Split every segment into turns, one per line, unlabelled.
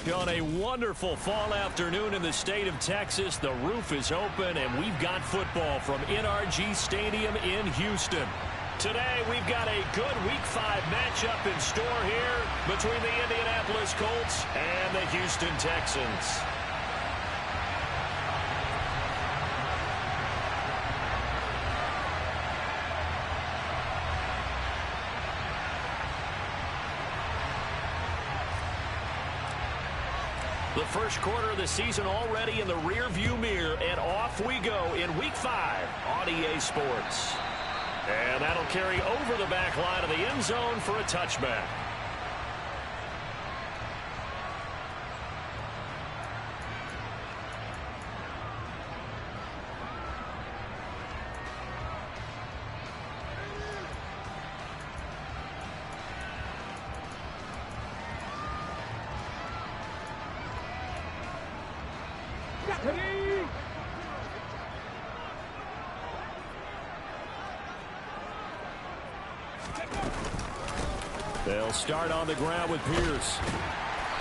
On a wonderful fall afternoon in the state of Texas, the roof is open, and we've got football from NRG Stadium in Houston. Today, we've got a good Week 5 matchup in store here between the Indianapolis Colts and the Houston Texans. The first quarter of the season already in the rearview mirror, and off we go in Week 5 on EA Sports. And that'll carry over the back line of the end zone for a touchback. They'll start on the ground with Pierce.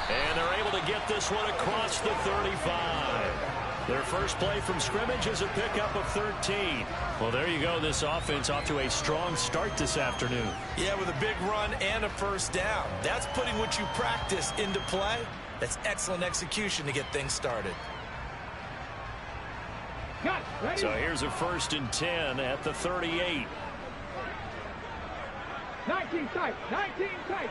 And they're able to get this one across the 35. Their first play from scrimmage is a pickup of 13. Well, there you go. This offense off to a strong start this afternoon.
Yeah, with a big run and a first down. That's putting what you practice into play. That's excellent execution to get things started.
So here's a 1st and 10 at the 38.
19 tight, 19 tight.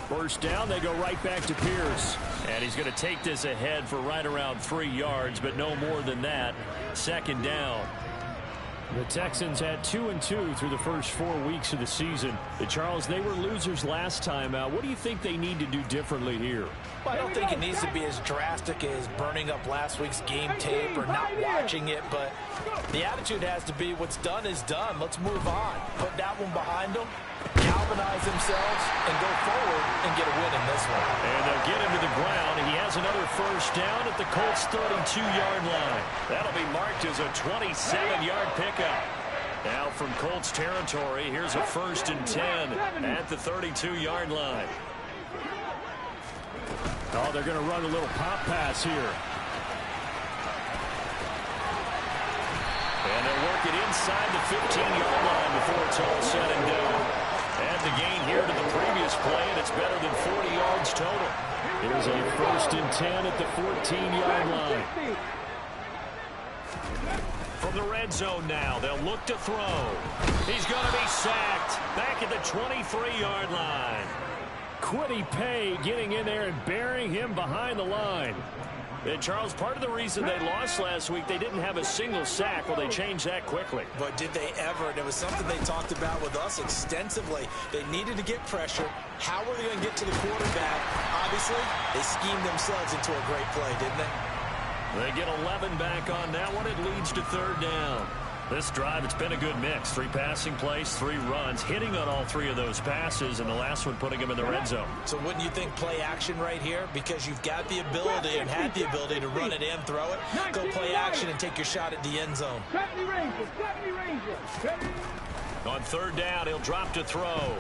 First down, they go right back to Pierce. And he's going to take this ahead for right around 3 yards, but no more than that. 2nd down. The Texans had 2-2 through the first 4 weeks of the season. Charles, they were losers last time out. What do you think they need to do differently here?
Well, I don't think it needs to be as drastic as burning up last week's game tape or not watching it, but the attitude has to be what's done is done. Let's move on. Put that one behind them, galvanize themselves, and go forward and get a win in this one.
And they'll get him to the ground. He has another first down at the Colts' 32-yard line. That'll be marked as a 27-yard pickup. Now from Colts territory, here's a 1st and 10 at the 32-yard line. Oh, they're going to run a little pop pass here. And they'll work it inside the 15-yard line before it's all said and done. Add the gain here to the previous play, and it's better than 40 yards total. It is a 1st and 10 at the 14-yard line. From the red zone now, they'll look to throw. He's going to be sacked back at the 23-yard line. Quiddy Pay getting in there and burying him behind the line. And Charles, part of the reason they lost last week, they didn't have a single sack. Well, they changed that quickly.
But did they ever? And it was something they talked about with us extensively. They needed to get pressure. How were they going to get to the quarterback? Obviously, they schemed themselves into a great play, didn't they?
They get 11 back on that one. It leads to 3rd down. This drive, it's been a good mix. 3 passing plays, 3 runs, hitting on all 3 of those passes, and the last one putting him in the red zone.
So wouldn't you think play action right here? Because you've got the ability and had the ability to run it and throw it. Go play action and take your shot at the end zone.
70 Rangers.
On 3rd down, he'll drop to throw.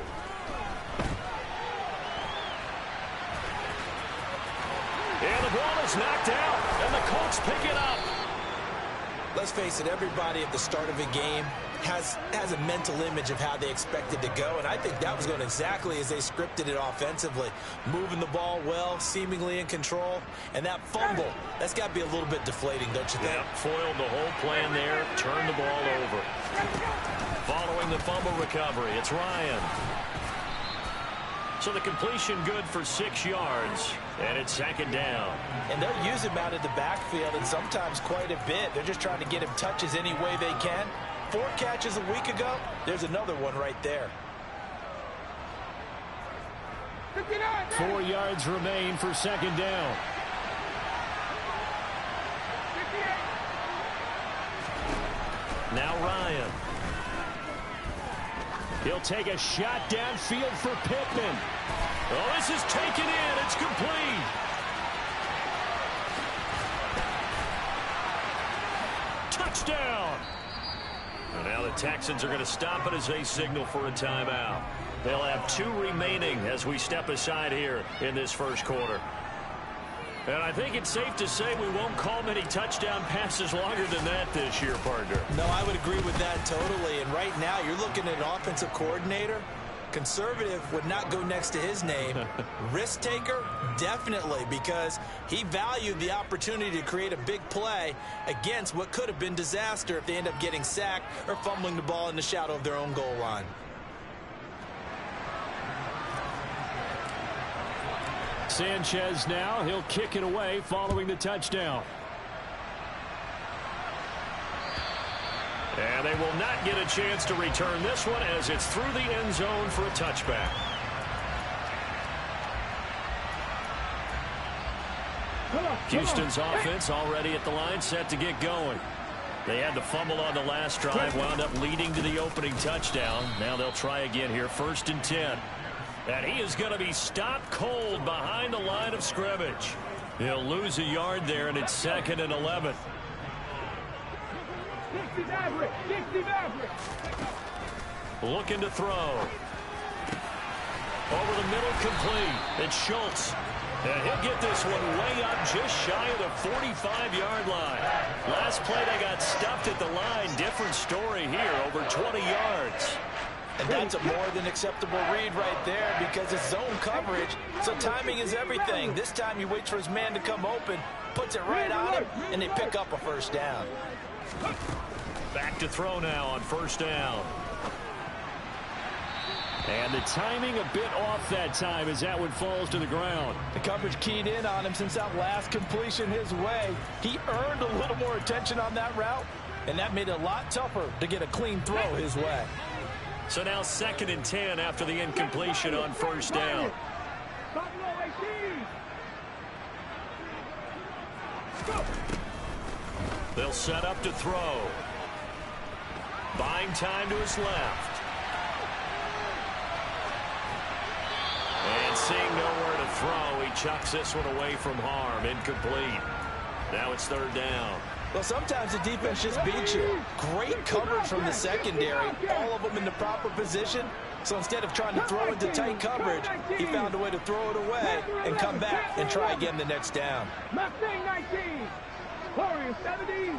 And the ball is knocked out, and the Colts pick it up.
Let's face it, everybody at the start of a game has a mental image of how they expect it to go, and I think that was going exactly as they scripted it offensively. Moving the ball well, seemingly in control, and that fumble, that's got to be a little bit deflating, don't you think?
Yep, foiled the whole plan there, turned the ball over. Following the fumble recovery, it's Ryan. So the completion good for 6 yards, and it's 2nd down.
And they'll use him out of the backfield, and sometimes quite a bit. They're just trying to get him touches any way they can. 4 catches a week ago, there's another one right there.
4 yards remain for 2nd down. Now Ryan. He'll take a shot downfield for Pittman. Oh, this is taken in. It's complete. Touchdown. And now the Texans are going to stop it as they signal for a timeout. They'll have 2 remaining as we step aside here in this first quarter. And I think it's safe to say we won't call many touchdown passes longer than that this year, partner.
No, I would agree with that totally. And right now, you're looking at an offensive coordinator. Conservative would not go next to his name. Risk taker, definitely, because he valued the opportunity to create a big play against what could have been disaster if they end up getting sacked or fumbling the ball in the shadow of their own goal line.
Sanchez now, he'll kick it away following the touchdown. And they will not get a chance to return this one as it's through the end zone for a touchback. Houston's offense already at the line, set to get going. They had the fumble on the last drive, wound up leading to the opening touchdown. Now they'll try again here, 1st and 10. And he is going to be stopped cold behind the line of scrimmage. He'll lose a yard there, and it's 2nd and 11.
60 Maverick, 60 Maverick.
Looking to throw. Over the middle, complete. It's Schultz. And he'll get this one way up just shy of the 45-yard line. Last play, they got stuffed at the line. Different story here, over 20 yards.
And that's a more than acceptable read right there because it's zone coverage, so timing is everything. This time he waits for his man to come open, puts it right on him, and they pick up a 1st down.
Back to throw now on 1st down. And the timing a bit off that time as that one falls to the ground.
The coverage keyed in on him since that last completion his way. He earned a little more attention on that route, and that made it a lot tougher to get a clean throw his way.
So now 2nd and 10 after the incompletion on 1st down. They'll set up to throw. Buying time to his left. And seeing nowhere to throw, he chucks this one away from harm. Incomplete. Now it's 3rd down.
Well, sometimes the defense just beats you. Great coverage from the secondary, all of them in the proper position. So instead of trying to throw into tight coverage, he found a way to throw it away and come back and try again the next down.
Mustang 19, Warriors 70.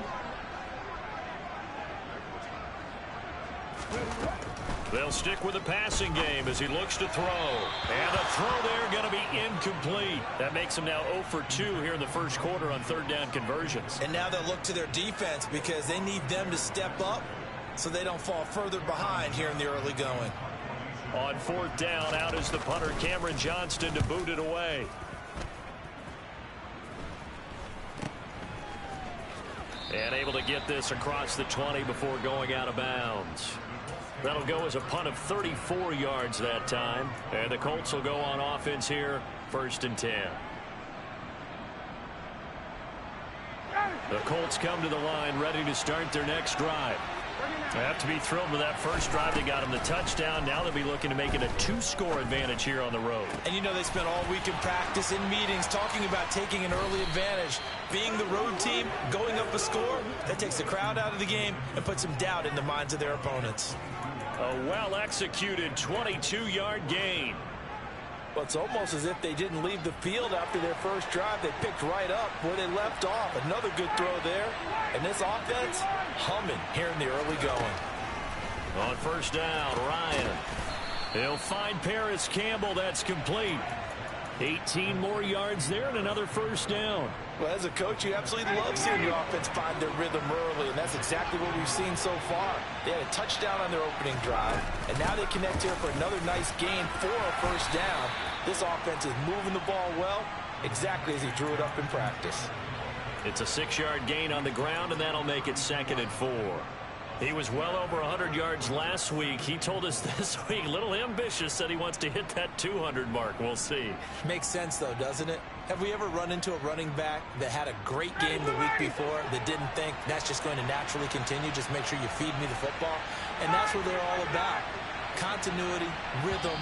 They'll stick with the passing game as he looks to throw. And a throw there going to be incomplete. That makes him now 0 for 2 here in the first quarter on 3rd down conversions.
And now they'll look to their defense because they need them to step up so they don't fall further behind here in the early going.
On 4th down, out is the punter, Cameron Johnston, to boot it away. And able to get this across the 20 before going out of bounds. That'll go as a punt of 34 yards that time. And the Colts will go on offense here, 1st and 10. The Colts come to the line ready to start their next drive. They have to be thrilled with that first drive. They got them the touchdown. Now they'll be looking to make it a 2-score advantage here on the road.
And you know they spent all week in practice, in meetings, talking about taking an early advantage. Being the road team, going up a score, that takes the crowd out of the game and puts some doubt in the minds of their opponents.
A well-executed 22-yard gain.
Well, it's almost as if they didn't leave the field after their first drive. They picked right up where they left off. Another good throw there. And this offense, humming here in the early going.
On 1st down, Ryan. He'll find Paris Campbell. That's complete. 18 more yards there and another 1st down.
Well, as a coach, you absolutely love seeing your offense find their rhythm early, and that's exactly what we've seen so far. They had a touchdown on their opening drive, and now they connect here for another nice gain for a 1st down. This offense is moving the ball well, exactly as he drew it up in practice.
It's a 6-yard gain on the ground, and that'll make it 2nd and 4. He was well over 100 yards last week. He told us this week, a little ambitious, said he wants to hit that 200 mark. We'll see.
Makes sense, though, doesn't it? Have we ever run into a running back that had a great game the week before that didn't think that's just going to naturally continue? Just make sure you feed me the football. And that's what they're all about. Continuity, rhythm,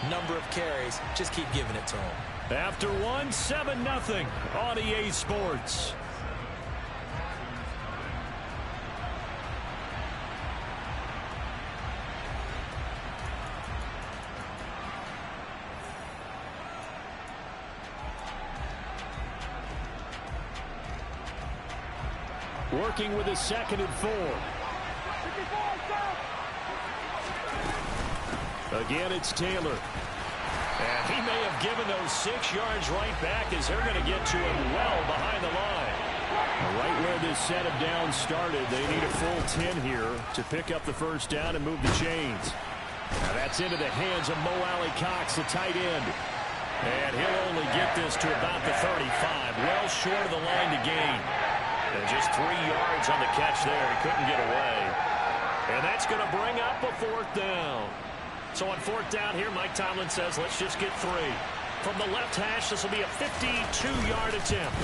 number of carries. Just keep giving it to them.
After one, 7-0 on EA Sports. Working with a 2nd and 4. Again, it's Taylor. And he may have given those 6 yards right back as they're going to get to him well behind the line. Right where this set of downs started, they need a full 10 here to pick up the first down and move the chains. Now that's into the hands of Mo Alley-Cox, the tight end. And he'll only get this to about the 35, well short of the line to gain. And just 3 yards on the catch there. He couldn't get away. And that's going to bring up a 4th down. So on 4th down here, Mike Tomlin says, let's just get 3. From the left hash, this will be a 52-yard attempt.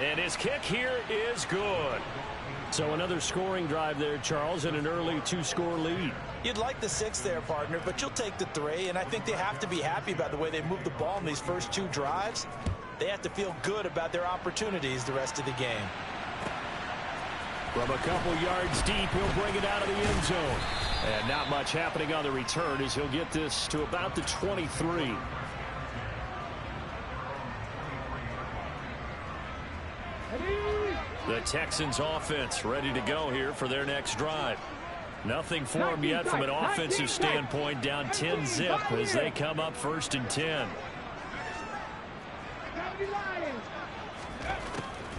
And his kick here is good. So another scoring drive there, Charles, and an early 2-score lead.
You'd like the 6 there, partner, but you'll take the 3, and I think they have to be happy about the way they moved the ball in these first 2 drives. They have to feel good about their opportunities the rest of the game.
From a couple yards deep, he'll bring it out of the end zone. And not much happening on the return as he'll get this to about the 23. The Texans offense ready to go here for their next drive. Nothing for them yet from an offensive standpoint, down 10-zip as they come up 1st and 10.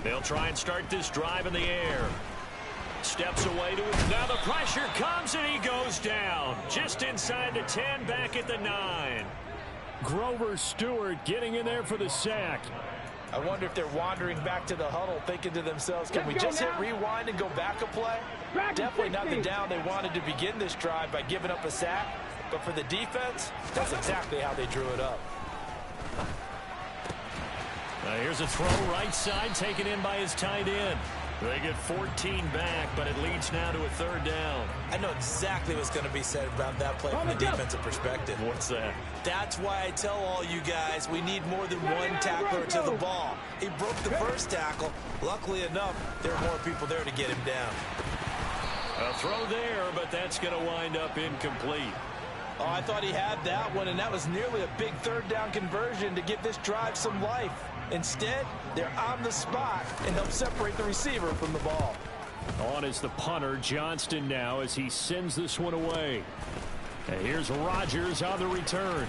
They'll try and start this drive in the air. Steps away to it. Now the pressure comes and he goes down. Just inside the 10, back at the 9. Grover Stewart getting in there for the sack.
I wonder if they're wandering back to the huddle thinking to themselves, can we just hit rewind and go back a play? Definitely not the down they wanted to begin this drive by giving up a sack. But for the defense, that's exactly how they drew it up.
Here's a throw right side taken in by his tight end. They get 14 back, but it leads now to a 3rd down.
I know exactly what's going to be said about that play from a defensive perspective.
What's that?
That's why I tell all you guys we need more than one tackler to the ball. He broke the first tackle. Luckily enough, there are more people there to get him down.
A throw there, but that's going to wind up incomplete.
Oh, I thought he had that one, and that was nearly a big 3rd down conversion to give this drive some life. Instead, they're on the spot and help separate the receiver from the ball.
On is the punter, Johnston, now as he sends this one away. And here's Rodgers on the return.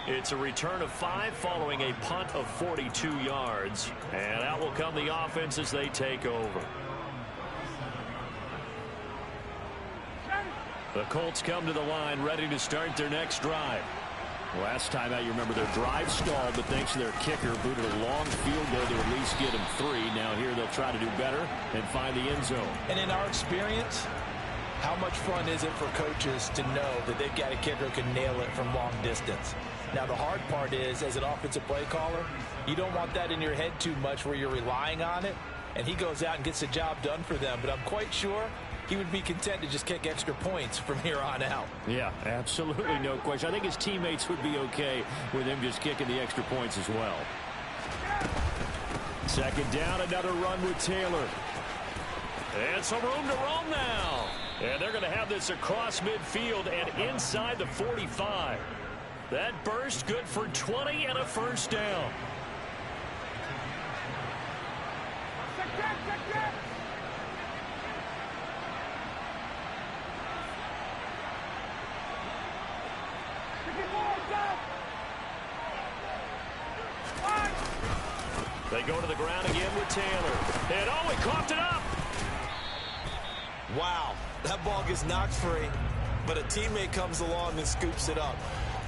It's a return of 5 following a punt of 42 yards. And out will come the offense as they take over. The Colts come to the line ready to start their next drive. Last time out, you remember their drive stalled, but thanks to their kicker, booted a long field goal to at least get them 3. Now here they'll try to do better and find the end zone.
And in our experience, how much fun is it for coaches to know that they've got a kicker who can nail it from long distance? Now the hard part is, as an offensive play caller, you don't want that in your head too much where you're relying on it, and he goes out and gets the job done for them. But I'm quite sure he would be content to just kick extra points from here on out.
Yeah, absolutely, no question. I think his teammates would be okay with him just kicking the extra points as well. 2nd down, another run with Taylor. And some room to roam now. And they're going to have this across midfield and inside the 45. That burst good for 20 and a 1st down. They go to the ground again with Taylor. And oh, he coughed it up.
Wow, that ball gets knocked free, but a teammate comes along and scoops it up.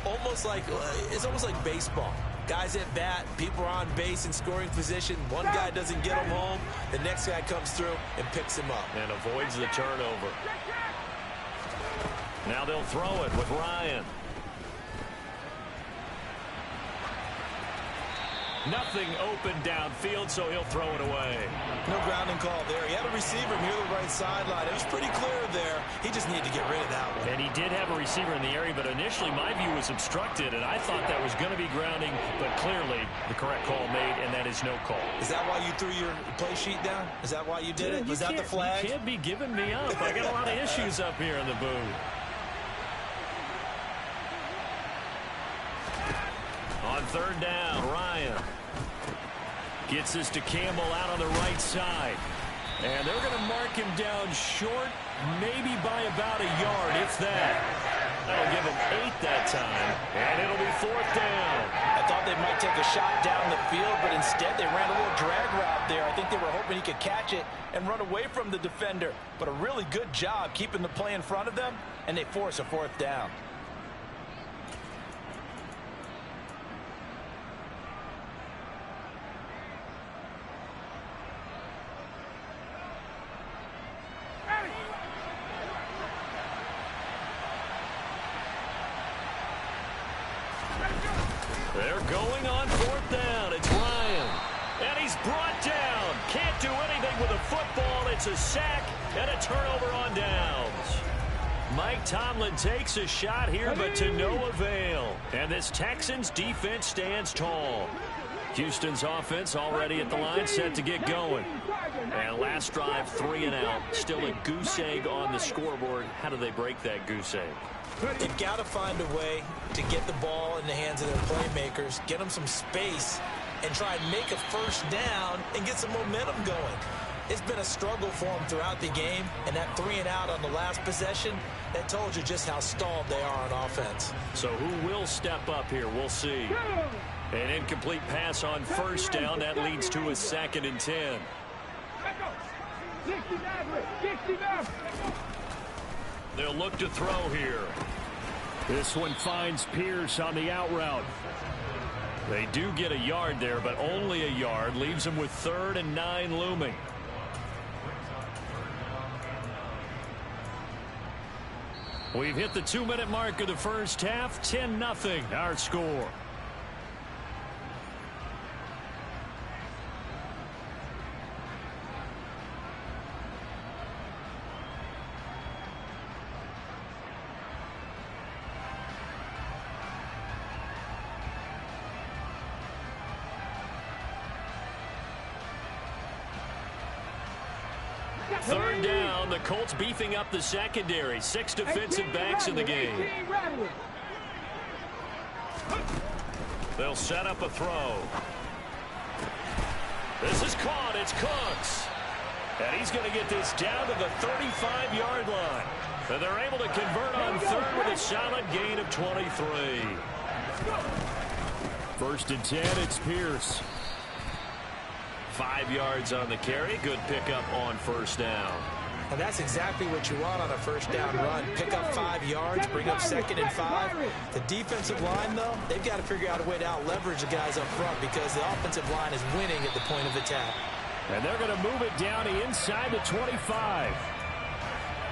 It's almost like baseball. Guys at bat, people are on base in scoring position. One guy doesn't get him home. The next guy comes through and picks him up.
And avoids the turnover. Now they'll throw it with Ryan. Nothing open downfield, so he'll throw it away.
No grounding call there. He had a receiver near the right sideline. It was pretty clear there. He just needed to get rid of that one.
And he did have a receiver in the area, but initially my view was obstructed, and I thought that was going to be grounding, but clearly the correct call made, and that is no call.
Is that why you threw your play sheet down? Is that why you did it? Was that the flag?
You can't be giving me up. I got a lot of issues up here in the booth. On 3rd down, Ryan. Gets this to Campbell out on the right side. And they're going to mark him down short, maybe by about a yard, if that. That'll give him 8 that time, and it'll be 4th down.
I thought they might take a shot down the field, but instead they ran a little drag route there. I think they were hoping he could catch it and run away from the defender. But a really good job keeping the play in front of them, and they force a 4th down.
They're going on 4th down. It's Ryan. And he's brought down. Can't do anything with a football. It's a sack and a turnover on downs. Mike Tomlin takes a shot here, but to no avail. And this Texans defense stands tall. Houston's offense already at the line, set to get going. And last drive, 3 and out. Still a goose egg on the scoreboard. How do they break that goose egg?
They've got to find a way to get the ball in the hands of their playmakers, get them some space, and try and make a 1st down and get some momentum going. It's been a struggle for them throughout the game, and that 3 and out on the last possession, that told you just how stalled they are on offense.
So who will step up here? We'll see. An incomplete pass on 1st down. That leads to a 2nd and 10. They'll look to throw here. This one finds Pierce on the out route. They do get a yard there, but only a yard. Leaves them with 3rd and 9 looming. We've hit the 2-minute mark of the first half. 10-0 our score. Third down, the Colts beefing up the secondary. 6 defensive backs in the game. They'll set up a throw. This is caught. It's Cooks. And he's going to get this down to the 35-yard line. And they're able to convert on 3rd with a solid gain of 23. 1st and 10, it's Pierce. 5 yards on the carry. Good pickup on 1st down.
And that's exactly what you want on a 1st down run. Pick up 5 yards, bring up 2nd and 5. The defensive line, though, they've got to figure out a way to out-leverage the guys up front because the offensive line is winning at the point of attack.
And they're going to move it down inside the 25.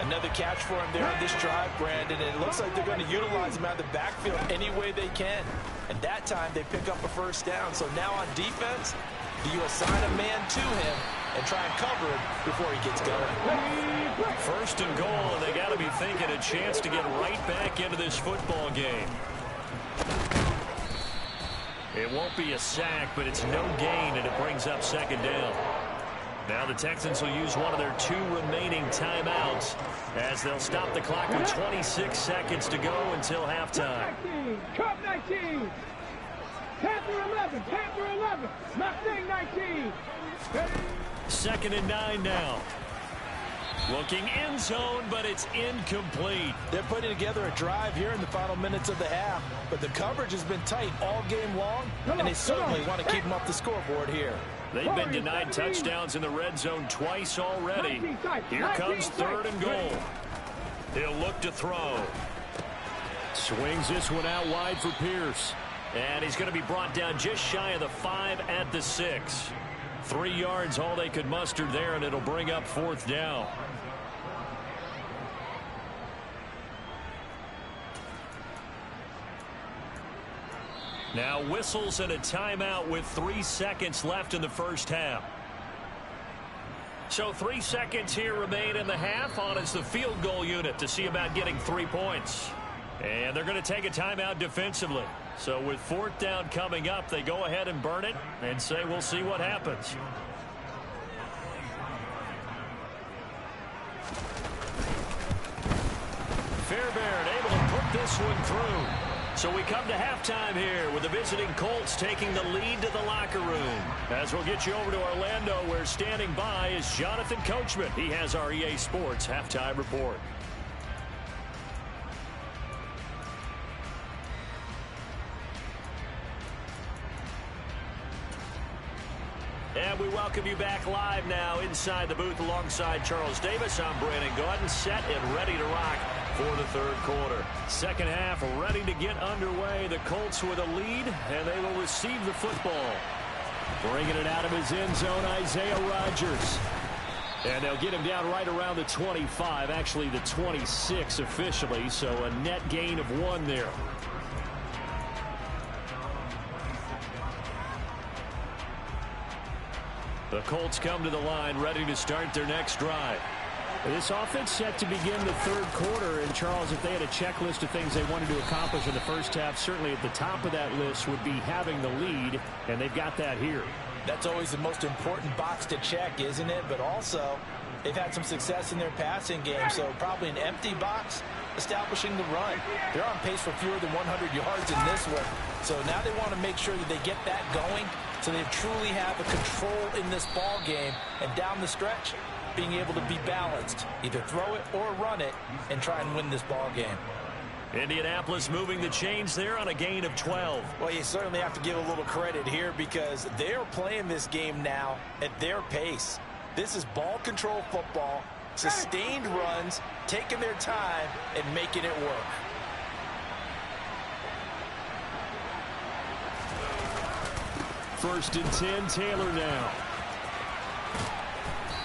Another catch for him there on this drive, Brandon, and it looks like they're going to utilize him out of the backfield any way they can. And that time they pick up a 1st down. So now on defense, do you assign a man to him and try and cover him before he gets going?
1st and goal, and they got to be thinking a chance to get right back into this football game. It won't be a sack, but it's no gain, and it brings up 2nd down. Now the Texans will use one of their 2 remaining timeouts as they'll stop the clock with 26 seconds to go until halftime.
Cup 19. Panther 11. Panther 11. Mustang 19.
2nd and 9 now. Looking end zone, but it's incomplete.
They're putting together a drive here in the final minutes of the half, but the coverage has been tight all game long, and they certainly want to keep them up the scoreboard here.
They've been denied touchdowns in the red zone twice already. Here comes 3rd and goal. He'll look to throw. Swings this one out wide for Pierce. And he's going to be brought down just shy of the 5 at the 6. 3 yards all they could muster there, and it'll bring up 4th down. Now whistles and a timeout with 3 seconds left in the first half. So 3 seconds here remain in the half. On is the field goal unit to see about getting 3 points. And they're going to take a timeout defensively. So with 4th down coming up, they go ahead and burn it and say we'll see what happens. Fairbairn able to put this one through. So we come to halftime here with the visiting Colts taking the lead to the locker room. As we'll get you over to Orlando, where standing by is Jonathan Coachman. He has our EA Sports halftime report. And we welcome you back live now inside the booth alongside Charles Davis. I'm Brandon Gaudin, set and ready to rock for the third quarter. Second half ready to get underway. The Colts with a lead, and they will receive the football. Bringing it out of his end zone, Isaiah Rodgers. And they'll get him down right around the 25, actually the 26 officially, so a net gain of 1 there. The Colts come to the line ready to start their next drive. This offense set to begin the third quarter. And, Charles, if they had a checklist of things they wanted to accomplish in the first half, certainly at the top of that list would be having the lead, and they've got that here.
That's always the most important box to check, isn't it? But also, they've had some success in their passing game, so probably an empty box establishing the run. They're on pace for fewer than 100 yards in this one. So now they want to make sure that they get that going so they truly have a control in this ball game, and down the stretch, being able to be balanced, either throw it or run it, and try and win this ball game.
Indianapolis moving the chains there on a gain of 12.
Well, you certainly have to give a little credit here because they're playing this game now at their pace. This is ball control football, sustained runs, taking their time, and making it work.
First and 10, Taylor now.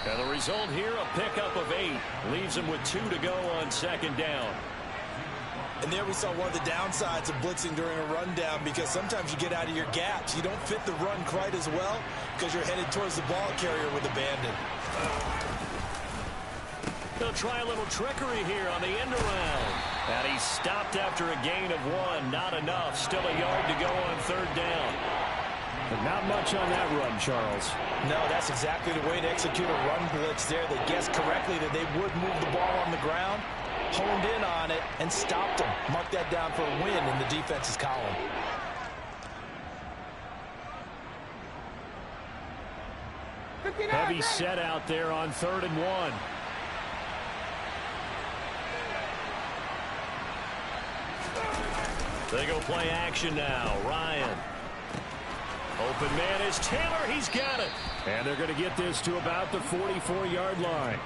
And the result here, a pickup of 8. Leaves him with 2 to go on second down.
And there we saw one of the downsides of blitzing during a rundown, because sometimes you get out of your gaps. You don't fit the run quite as well because you're headed towards the ball carrier with abandon.
They'll try a little trickery here on the end around. And he's stopped after a gain of 1. Not enough. Still a yard to go on third down. But not much on that run, Charles.
No, that's exactly the way to execute a run blitz there. They guessed correctly that they would move the ball on the ground, honed in on it, and stopped them. Mark that down for a win in the defense's column.
Heavy set out there on 3rd and 1. They go play action now. Ryan. Open man is Taylor. He's got it. And they're going to get this to about the 44-yard line.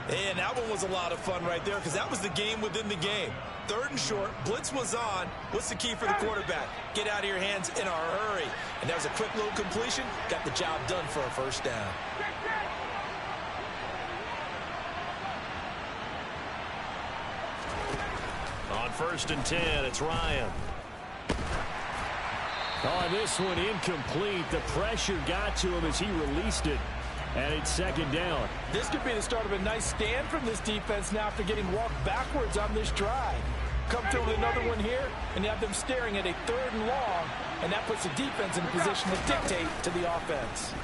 And that one was a lot of fun right there, because that was the game within the game. 3rd and short, blitz was on. What's the key for the quarterback? Get out of your hands in a hurry. And that was a quick little completion. Got the job done for a first down.
On 1st and 10, it's Ryan. Oh, this one incomplete. The pressure got to him as he released it. And it's second down.
This could be the start of a nice stand from this defense now after getting walked backwards on this drive. Come through with another one here, and you have them staring at a 3rd and long, and that puts the defense in a position to dictate to the offense.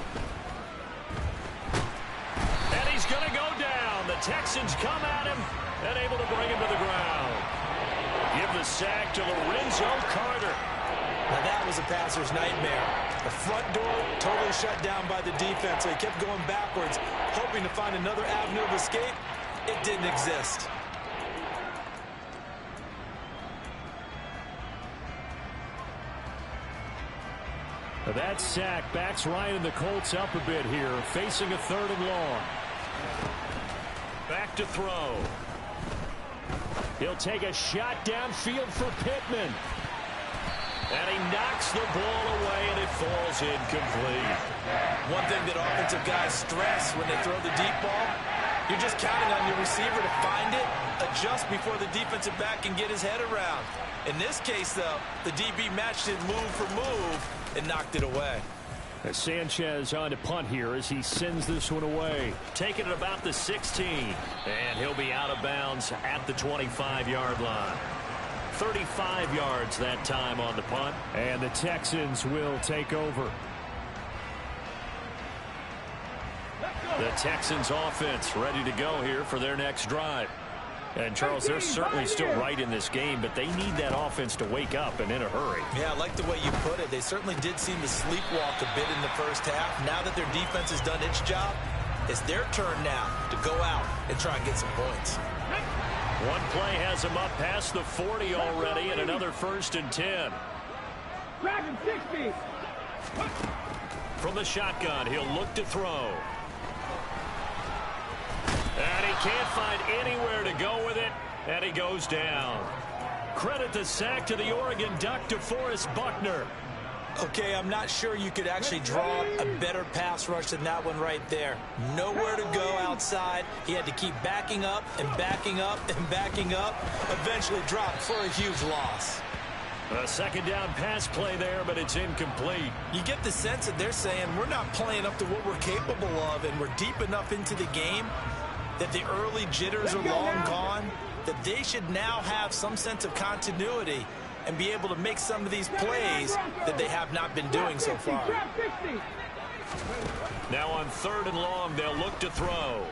And he's going to go down. The Texans come at him and able to bring him to the ground. Give the sack to Lorenzo Carter.
Now that was a passer's nightmare. The front door totally shut down by the defense, so he kept going backwards, hoping to find another avenue of escape. It didn't exist.
That sack backs Ryan and the Colts up a bit here, facing a 3rd and long. Back to throw. He'll take a shot downfield for Pittman. And he knocks the ball away, and it falls incomplete.
One thing that offensive guys stress when they throw the deep ball, you're just counting on your receiver to find it, adjust before the defensive back can get his head around. In this case, though, the DB matched it move for move and knocked it away.
Sanchez on to punt here as he sends this one away. Taking it about the 16. And he'll be out of bounds at the 25-yard line. 35 yards that time on the punt. And the Texans will take over. The Texans offense ready to go here for their next drive. And, Charles, they're certainly still right in this game, but they need that offense to wake up and in a hurry.
Yeah, I like the way you put it. They certainly did seem to sleepwalk a bit in the first half. Now that their defense has done its job, it's their turn now to go out and try and get some points.
One play has them up past the 40 already, and another 1st and 10.
Dragon 60.
From the shotgun, he'll look to throw. And he can't find anywhere to go with it, and he goes down. Credit the sack to the Oregon Duck, DeForest Buckner.
Okay, I'm not sure you could actually draw a better pass rush than that one right there. Nowhere to go outside. He had to keep backing up and backing up and backing up. Eventually dropped for a huge loss.
A 2nd down pass play there, but it's incomplete.
You get the sense that they're saying we're not playing up to what we're capable of, and we're deep enough into the game that the early jitters are long gone, that they should now have some sense of continuity and be able to make some of these plays that they have not been doing so far.
Now on 3rd and long, they'll look to throw.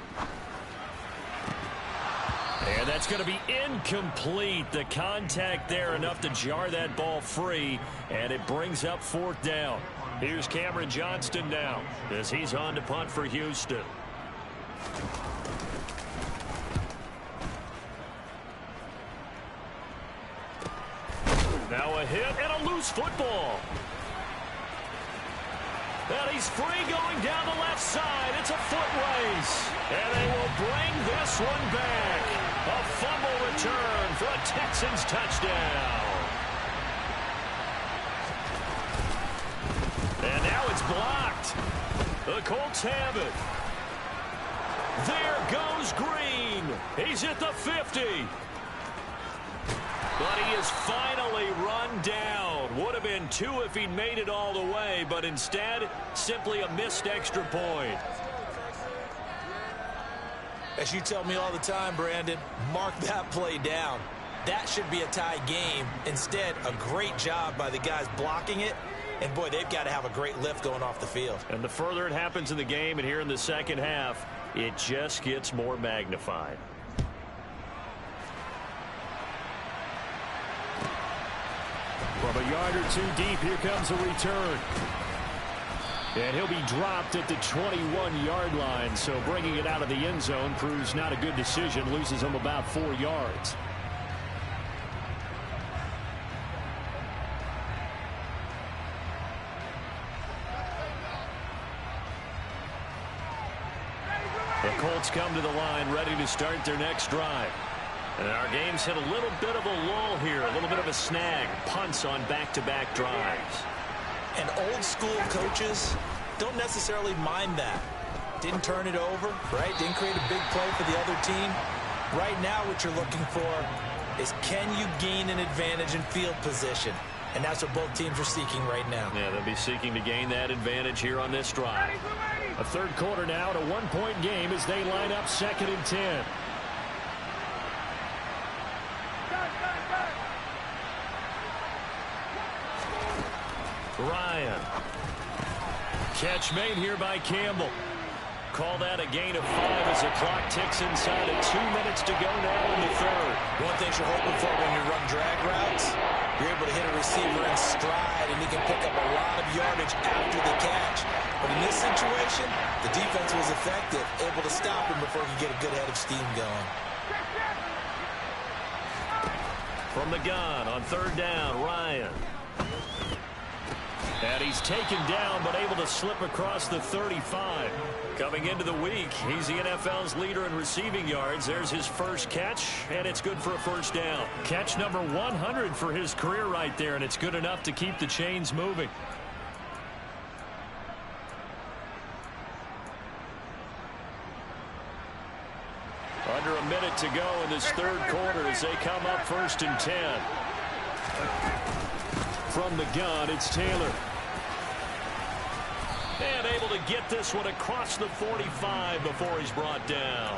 And that's going to be incomplete. The contact there enough to jar that ball free, and it brings up 4th down. Here's Cameron Johnston now as he's on to punt for Houston. Now a hit and a loose football. And he's free going down the left side. It's a foot race. And they will bring this one back. A fumble return for a Texans touchdown. And now it's blocked. The Colts have it. There goes Green. He's at the 50. But he is finally run down. Would have been 2 if he'd made it all the way, but instead, simply a missed extra point.
As you tell me all the time, Brandon, mark that play down. That should be a tie game. Instead, a great job by the guys blocking it. And, boy, they've got to have a great lift going off the field.
And the further it happens in the game and here in the second half, it just gets more magnified. From a yard or 2 deep, here comes a return. And he'll be dropped at the 21-yard line, so bringing it out of the end zone proves not a good decision, loses him about 4 yards. The Colts come to the line ready to start their next drive. And our game's hit a little bit of a lull here, a little bit of a snag. Punts on back-to-back drives.
And old-school coaches don't necessarily mind that. Didn't turn it over, right? Didn't create a big play for the other team. Right now what you're looking for is can you gain an advantage in field position? And that's what both teams are seeking right now.
Yeah, they'll be seeking to gain that advantage here on this drive. A 3rd quarter now, to 1-point game as they line up 2nd and 10. Ryan. Catch made here by Campbell. Call that a gain of 5 as the clock ticks inside of 2 minutes to go now in the 3rd.
One thing you're hoping for when you run drag routes, you're able to hit a receiver in stride, and he can pick up a lot of yardage after the catch. But in this situation, the defense was effective, able to stop him before he could get a good head of steam going.
From the gun on 3rd down, Ryan. And he's taken down, but able to slip across the 35. Coming into the week, he's the NFL's leader in receiving yards. There's his first catch, and it's good for a 1st down. Catch number 100 for his career right there, and it's good enough to keep the chains moving. Under a minute to go in this 3rd quarter as they come up 1st and 10. From the gun, it's Taylor. And able to get this one across the 45 before he's brought down.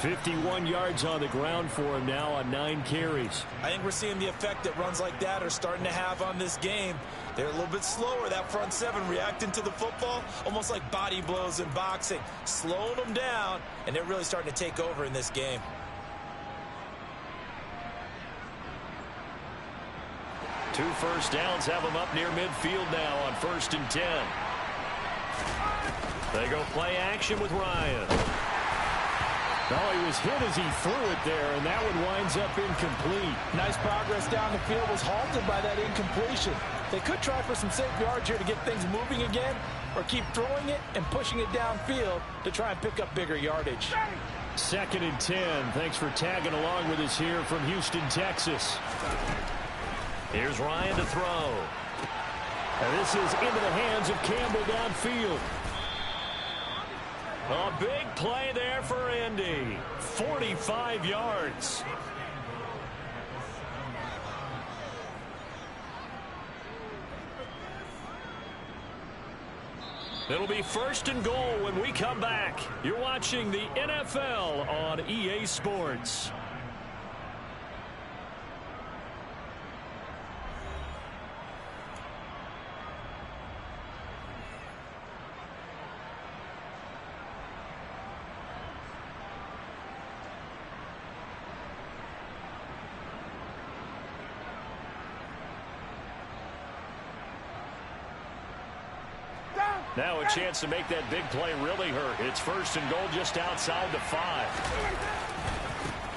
51 yards on the ground for him now on 9 carries.
I think we're seeing the effect that runs like that are starting to have on this game. They're a little bit slower, that front 7 reacting to the football, almost like body blows in boxing, slowing them down, and they're really starting to take over in this game.
2 first downs have them up near midfield now on 1st and 10. They go play action with Ryan.
Oh, he was hit as he threw it there, and that one winds up incomplete.
Nice progress down the field, was halted by that incompletion. They could try for some safe yards here to get things moving again, or keep throwing it and pushing it downfield to try and pick up bigger yardage.
2nd and 10. Thanks for tagging along with us here from Houston, Texas.
Here's Ryan to throw.
And this is into the hands of Campbell downfield.
A big play there for Indy. 45 yards. It'll be 1st and goal when we come back. You're watching the NFL on EA Sports. Now a chance to make that big play really hurt. It's 1st and goal just outside the 5.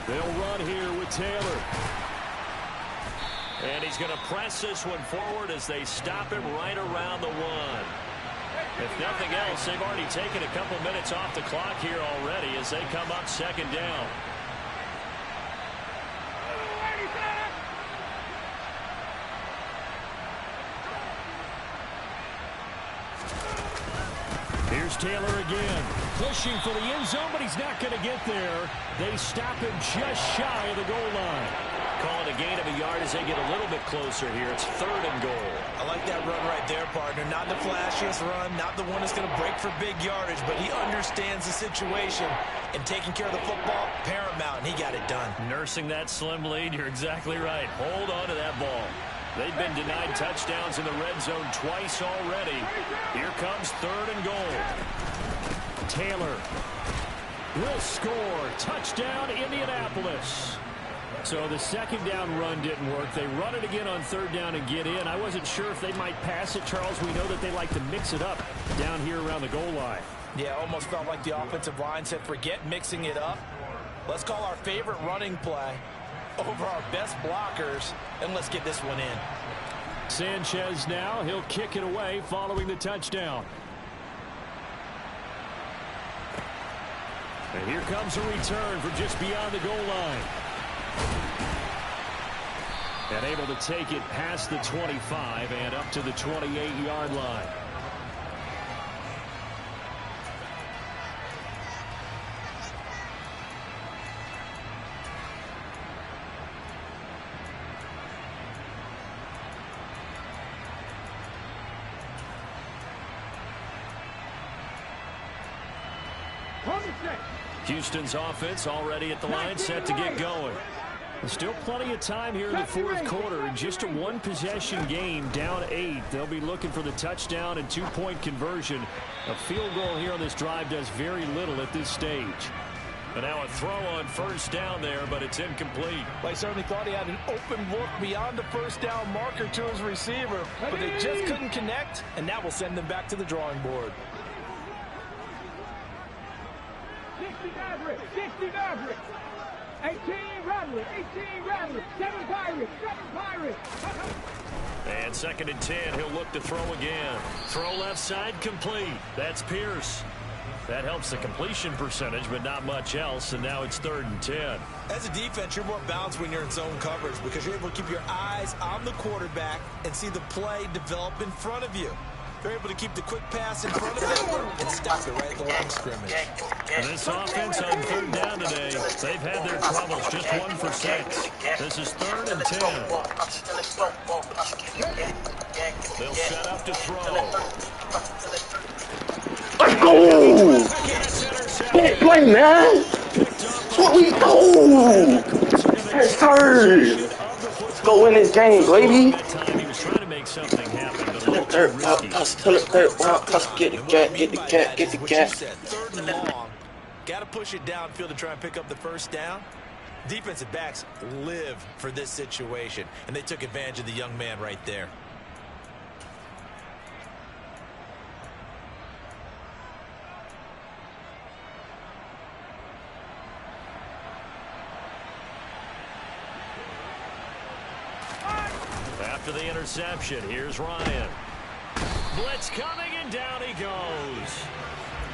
They'll run here with Taylor.
And he's going to press this one forward as they stop him right around the 1. If nothing else, they've already taken a couple minutes off the clock here already as they come up 2nd down.
Here's Taylor again, pushing for the end zone, but he's not going to get there. They stop him just shy of the goal line.
Call it a gain of a yard as they get a little bit closer here. It's 3rd and goal.
I like that run right there, partner. Not the flashiest run, not the one that's going to break for big yardage, but he understands the situation, and taking care of the football, paramount, and he got it done.
Nursing that slim lead, you're exactly right. Hold on to that ball. They've been denied touchdowns in the red zone twice already. Here comes 3rd and goal.
Taylor will score. Touchdown, Indianapolis. So the 2nd down run didn't work. They run it again on 3rd down and get in. I wasn't sure if they might pass it, Charles. We know that they like to mix it up down here around the goal line.
Yeah, almost felt like the offensive line said, forget mixing it up. Let's call our favorite running play over our best blockers, and let's get this one in.
Sanchez now, he'll kick it away following the touchdown. And here comes a return from just beyond the goal line. And able to take it past the 25 and up to the 28-yard line. Houston's offense already at the line, set to get going. Still plenty of time here in the 4th quarter. Just a 1-possession game, down 8. They'll be looking for the touchdown and 2-point conversion. A field goal here on this drive does very little at this stage.
And now a throw on 1st down there, but it's incomplete.
Well, I certainly thought he had an open look beyond the 1st down marker to his receiver, but they just couldn't connect, and that will send them back to the drawing board.
60 Maverick, 18 Rattler, 18 Rattler, 7 Pirates, 7 Pirates.
And 2nd and 10, he'll look to throw again. Throw left side, complete. That's Pierce. That helps the completion percentage, but not much else, and now it's 3rd and 10.
As a defense, you're more balanced when you're in zone coverage because you're able to keep your eyes on the quarterback and see the play develop in front of you. They're able to keep the quick pass in front of them and stop it right at the line of scrimmage.
And this offense on 3rd down today, they've had their troubles, just 1 for 6. This is 3rd and 10. They'll set up to throw.
Let's go! Don't play, man! That's what we do! That's 3rd! Let's go win this game, baby!
Something happened, but
Tell it 3rd, toss, get the cat.
3rd and long. Got to push it downfield to try and pick up the 1st down. Defensive backs live for this situation, and they took advantage of the young man right there.
After the interception, here's Ryan. Blitz coming, and down he goes.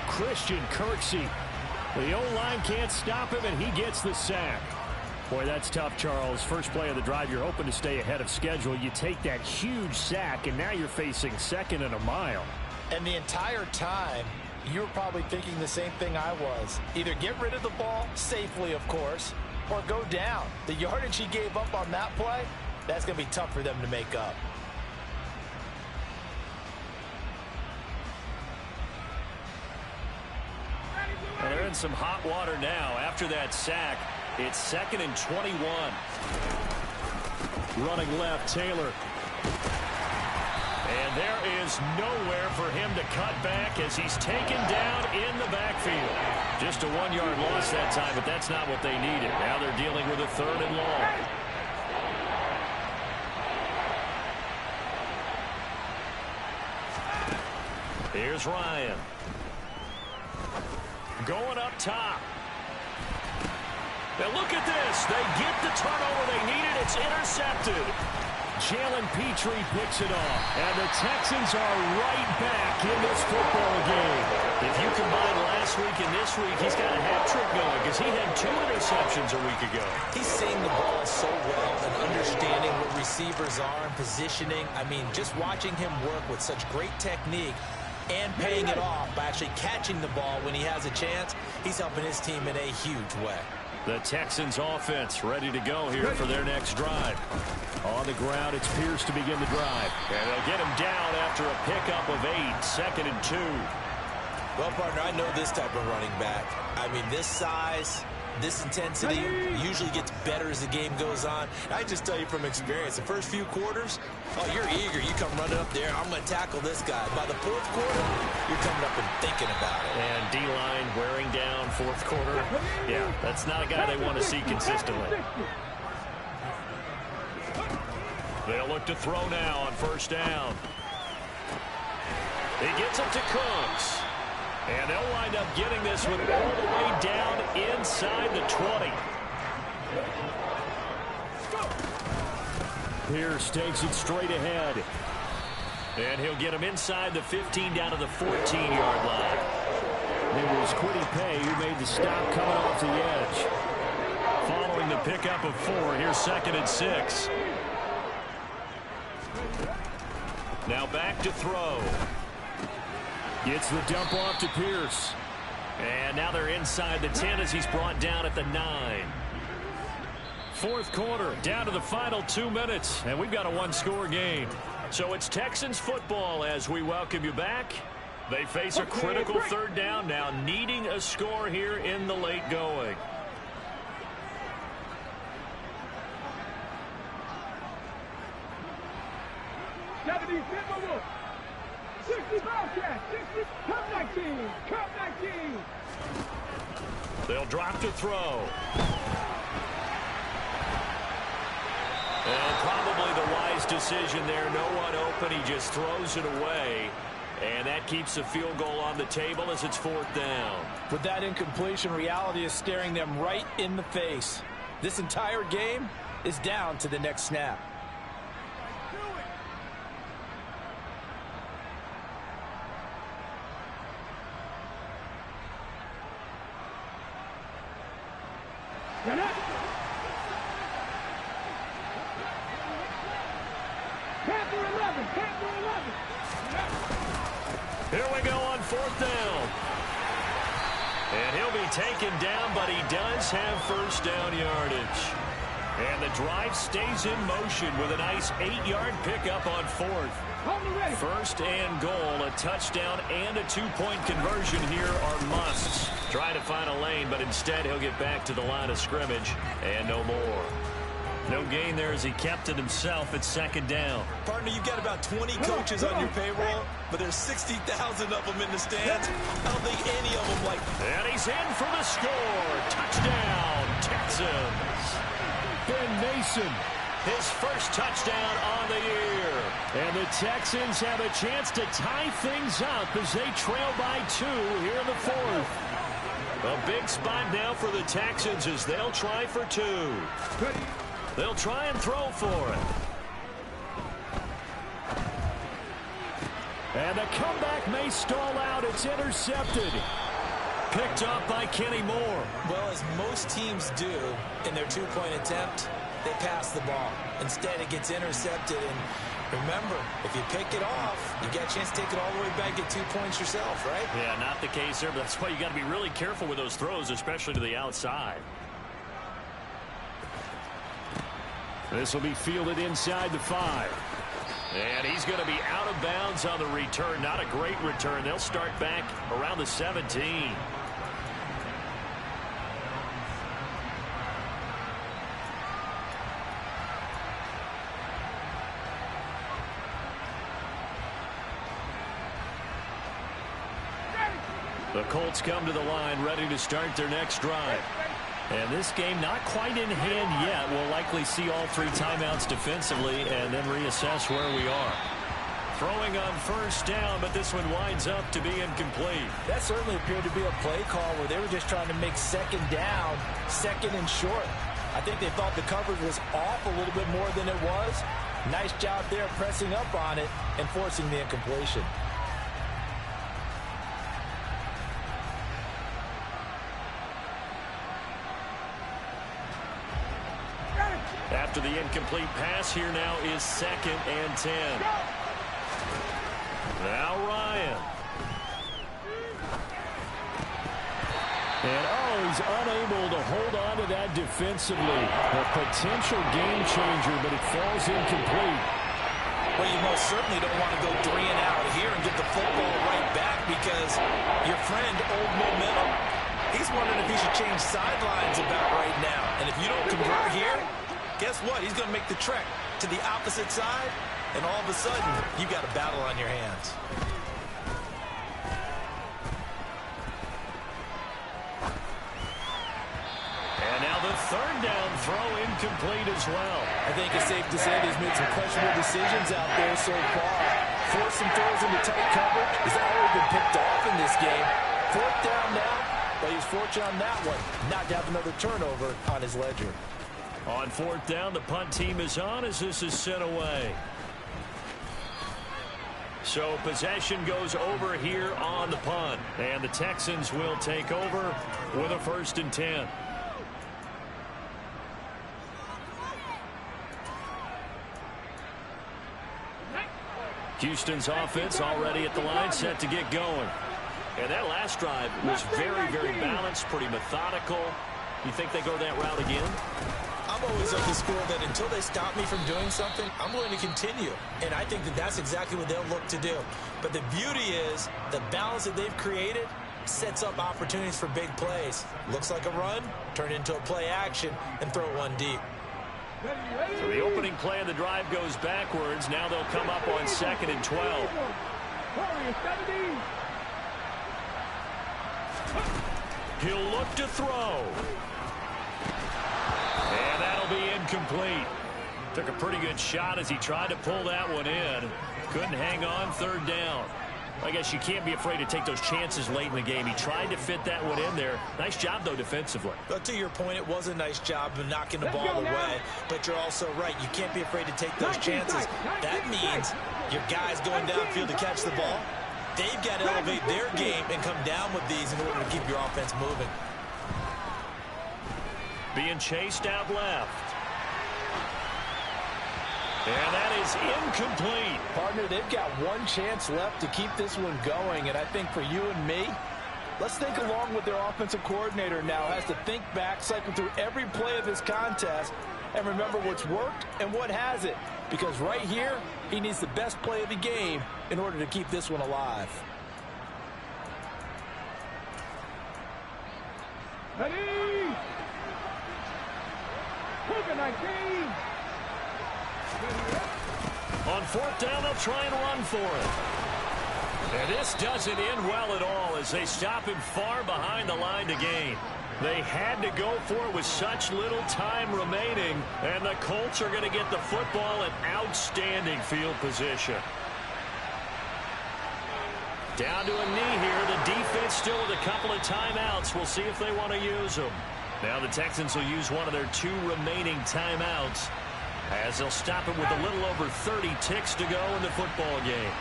Christian Kirksey. The O-line can't stop him, and he gets the sack. Boy, that's tough, Charles. First play of the drive, you're hoping to stay ahead of schedule. You take that huge sack, and now you're facing 2nd and a mile.
And the entire time, you were probably thinking the same thing I was. Either get rid of the ball, safely, of course, or go down. The yardage he gave up on that play, that's going to be tough for them to make up.
Well, they're in some hot water now. After that sack, it's 2nd and 21.
Running left, Taylor.
And there is nowhere for him to cut back as he's taken down in the backfield. Just a 1-yard loss that time, but that's not what they needed. Now they're dealing with a 3rd and long. Here's Ryan. Going up top. Now look at this. They get the turnover they needed. It's intercepted.
Jalen Petrie picks it off. And the Texans are right back in this football game.
If you combine last week and this week, he's got a hat trick going because he had 2 interceptions a week ago.
He's seeing the ball so well and understanding what receivers are and positioning. I mean, just watching him work with such great technique and paying it off by actually catching the ball when he has a chance, he's helping his team in a huge way.
The Texans offense ready to go here for their next drive.
On the ground, it's Pierce to begin the drive.
And they'll get him down after a pickup of 8, 2nd and 2.
Well, partner, I know this type of running back. I mean, this size, this intensity usually gets better as the game goes on. I just tell you from experience, the first few quarters, oh, you're eager. You come running up there. I'm going to tackle this guy. By the 4th quarter, you're coming up and thinking about it.
And D-line wearing down 4th quarter. Yeah, that's not a guy they want to see consistently. They'll look to throw now on 1st down. He gets it to Cooks. And they'll wind up getting this one all the way down inside the 20.
Pierce takes it straight ahead.
And he'll get him inside the 15 down to the 14-yard line.
It was Kwity Paye who made the stop coming off the edge.
Following the pickup of 4, here's 2nd and 6. Now back to throw.
Gets the dump off to Pierce.
And now they're inside the 10 as he's brought down at the 9. 4th quarter, down to the final 2 minutes, and we've got a 1-score game. So it's Texans football as we welcome you back. They face a critical 3rd down now, needing a score here in the late going. They'll drop to throw. And probably the wise decision there. No one open. He just throws it away. And that keeps the field goal on the table as it's 4th down.
With that incompletion, reality is staring them right in the face. This entire game is down to the next snap.
Here we go on 4th down. And he'll be taken down, but he does have 1st down yardage. And the drive stays in motion with a nice 8-yard pickup on 4th. 1st and goal, a touchdown and a 2-point conversion here are musts. Try to find a lane, but instead he'll get back to the line of scrimmage and no more. No gain there as he kept it himself at 2nd down.
Partner, you've got about 20 coaches on your payroll, but there's 60,000 of them in the stands. I don't think any of them like.
And he's in for the score. Touchdown, Texans.
Ben Mason.
His first touchdown on the year.
And the Texans have a chance to tie things up as they trail by 2 here in the 4th.
A big spot now for the Texans as they'll try for 2. They'll try and throw for it.
And the comeback may stall out. It's intercepted.
Picked up by Kenny Moore.
Well, as most teams do in their two-point attempt, they pass the ball. Instead, it gets intercepted. And remember, if you pick it off, you get a chance to take it all the way back, get 2 points yourself, right?
Yeah, not the case there, but that's why you got to be really careful with those throws, especially to the outside.
This will be fielded inside the 5.
And he's going to be out of bounds on the return. Not a great return. They'll start back around the 17. The Colts come to the line ready to start their next drive. And this game not quite in hand yet. We'll likely see all 3 timeouts defensively and then reassess where we are. Throwing on first down, but this one winds up to be incomplete.
That certainly appeared to be a play call where they were just trying to make second down, second and short. I think they thought the coverage was off a little bit more than it was. Nice job there pressing up on it and forcing the incompletion.
After the incomplete pass, here now is 2nd and 10. Now Ryan.
And he's unable to hold on to that defensively. A potential game changer, but it falls incomplete.
Well, you most certainly don't want to go 3 and out here and get the football right back because your friend, Old Momentum, he's wondering if he should change sidelines about right now. And if you don't convert here, guess what? He's going to make the trek to the opposite side, and all of a sudden, you've got a battle on your hands.
And now the 3rd down throw incomplete as well.
I think it's safe to say he's made some questionable decisions out there so far. Forcing throws into tight coverage has already been picked off in this game. 4th down now, but he's fortunate on that one not to have another turnover on his ledger.
On 4th down, the punt team is on as this is sent away. So possession goes over here on the punt. And the Texans will take over with a 1st and 10. Houston's offense already at the line, set to get going. And that last drive was very, very balanced, pretty methodical. You think they go that route again?
I'm always of the school that until they stop me from doing something, I'm going to continue. And I think that that's exactly what they'll look to do. But the beauty is the balance that they've created sets up opportunities for big plays. Looks like a run, turn into a play action, and throw one deep.
So the opening play of the drive goes backwards. Now they'll come up on 2nd and 12. He'll look to throw. And that'll be incomplete. Took a pretty good shot as he tried to pull that one in. Couldn't hang on. 3rd down. I guess you can't be afraid to take those chances late in the game. He tried to fit that one in there. Nice job, though, defensively.
But to your point, it was a nice job of knocking the ball away. But you're also right. You can't be afraid to take those chances. That means your guys going downfield to catch the ball, they've got to elevate their game and come down with these in order to keep your offense moving.
Being chased out left. And that is incomplete.
Partner, they've got one chance left to keep this one going. And I think for you and me, let's think along with their offensive coordinator now. Has to think back, cycle through every play of this contest, and remember what's worked and what hasn't. Because right here, he needs the best play of the game in order to keep this one alive.
Ready? 19.
On 4th down, they'll try and run for it. And this doesn't end well at all as they stop him far behind the line to gain. They had to go for it with such little time remaining, and the Colts are going to get the football in outstanding field position. Down to a knee here. The defense still with a couple of timeouts. We'll see if they want to use them. Now the Texans will use one of their 2 remaining timeouts as they'll stop it with a little over 30 ticks to go in the football game.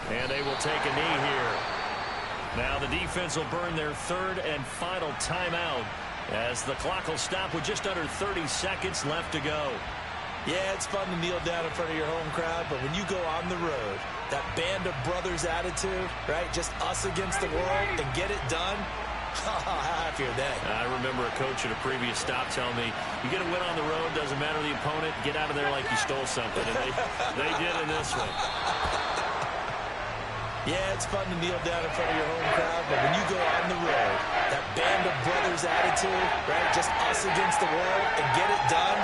And they will take a knee here. Now the defense will burn their 3rd and final timeout as the clock will stop with just under 30 seconds left to go.
Yeah, it's fun to kneel down in front of your home crowd, but when you go on the road, that band of brothers attitude, right, just us against the world and get it done, how happy are they?
I remember a coach at a previous stop telling me, you get a win on the road, doesn't matter the opponent, get out of there like you stole something. And they did in this one.
Yeah, it's fun to kneel down in front of your home crowd, but when you go on the road, that band of brothers attitude, right, just us against the world and get it done,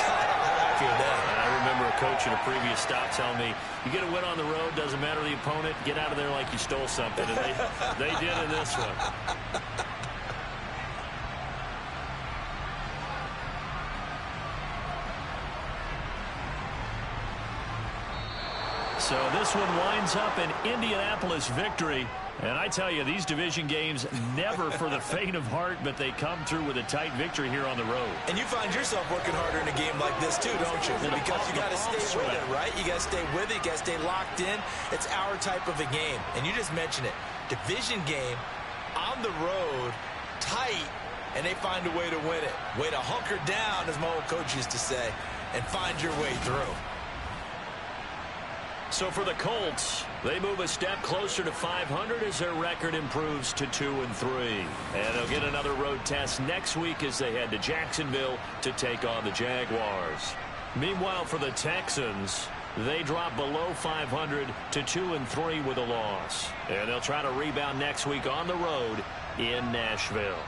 how happy are they?
I remember a coach at a previous stop telling me, you get a win on the road, doesn't matter the opponent, get out of there like you stole something. And they did in this one. So this one winds up an Indianapolis victory. And I tell you, these division games never for the faint of heart, but they come through with a tight victory here on the road.
And you find yourself working harder in a game like this too, don't you? Because you got to stay with it, right? You got to stay with it. You got to stay locked in. It's our type of a game. And you just mentioned it. Division game on the road, tight, and they find a way to win it. Way to hunker down, as my old coach used to say, and find your way through.
So for the Colts, they move a step closer to 500 as their record improves to 2-3. And they'll get another road test next week as they head to Jacksonville to take on the Jaguars. Meanwhile, for the Texans, they drop below 500 to 2-3 with a loss. And they'll try to rebound next week on the road in Nashville.